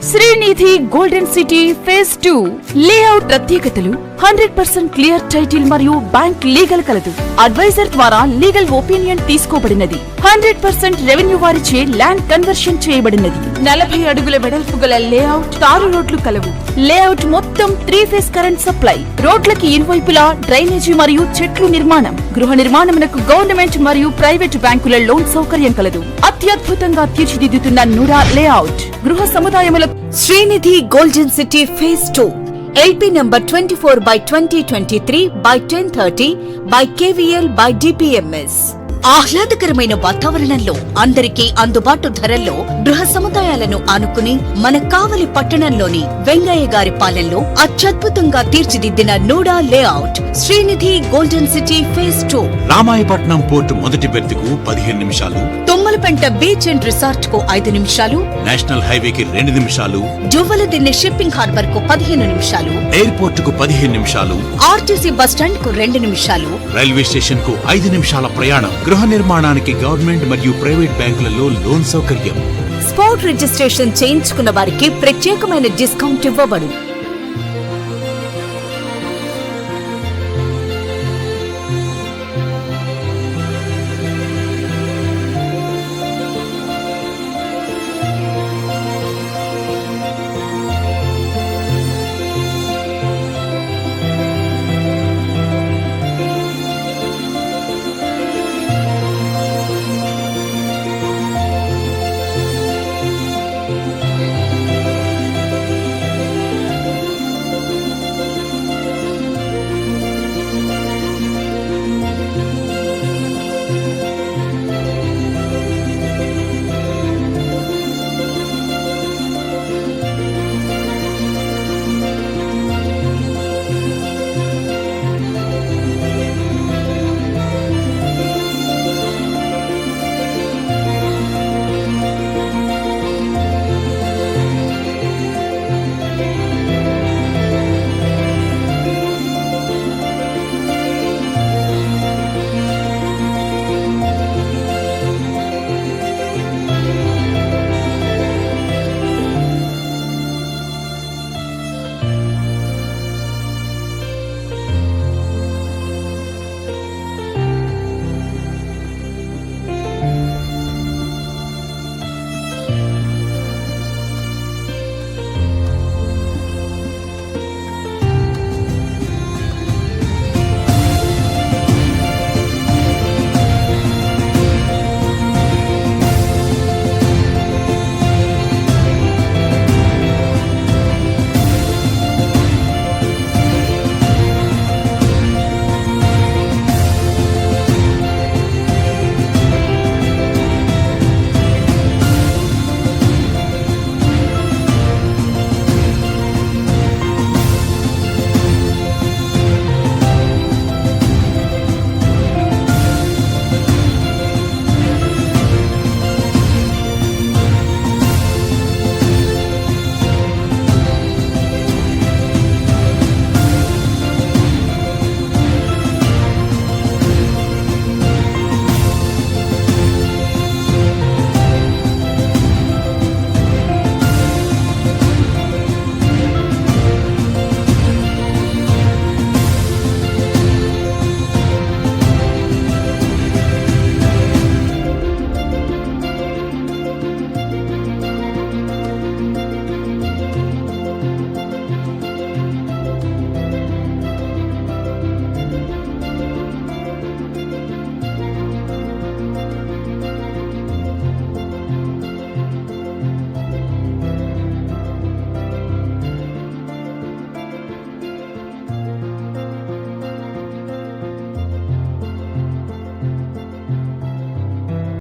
Srinidhi golden city phase 2 layout ప్రత్యేకతలు 100% clear title మరియు bank legal కలదు. అడ్వైజర్ ద్వారా లీగల్ ఒపీనియన్ తీసుకోబడినది. 100% రెవెన్యూ వారిచే ల్యాండ్ కన్వర్షన్ చేయబడినది. 40 అడుగుల వెడల్పు గల లేఅవుట్, తారు రోడ్లు కలవు. లేఅవుట్ మొత్తం 3 ఫేజ్ కరెంట్ సప్లై. రోడ్లకి ఇరువైపులా డ్రైనేజీ మరియు చెట్లు నిర్మాణం. గృహ నిర్మాణమునకు గవర్నమెంట్ మరియు ప్రైవేట్ బ్యాంకుల లోన్ సౌకర్యం కలదు. అత్యద్భుతంగా తీర్చిదిద్దుతున్న నుడా లేఅవుట్ గృహ సముదాయముల Srinidhi golden city phase 2 LP number 24/2023/1030/KVL/DPMS. ఆహ్లాదకరమైన వాతావరణంలో అందరికీ అందుబాటు ధరల్లో గృహ సముదాయాలను ఆనుకుని మన కావలి పట్టణంలోని వెంగయ్య గారి పాలెంలో అత్యద్భుతంగా తీర్చిదిద్దిన NUDA layout Srinidhi golden city phase 2. Ramayapatnam port మొదటి బెర్త్కు 15 నిమిషాలు, తుమ్మలపెంట బీచ్ అండ్ రిసార్ట్ కు 5 నిమిషాలు, నేషనల్ హైవేకి 2 నిమిషాలు, జువ్వలదిన్నె షిప్పింగ్ హార్బర్ కు 15 నిమిషాలు, ఎయిర్పోర్ట్ కు 15 నిమిషాలు, ఆర్టీసీ బస్టాండ్ కు 2 నిమిషాలు, రైల్వే స్టేషన్ కు 5 నిమిషాల ప్రయాణం. గృహ నిర్మాణానికి గవర్నమెంట్ మరియు ప్రైవేట్ బ్యాంకులలో లోన్ సౌకర్యం. స్పాట్ రిజిస్ట్రేషన్ చేయించుకున్న వారికి ప్రత్యేకమైన డిస్కౌంట్ ఇవ్వబడు.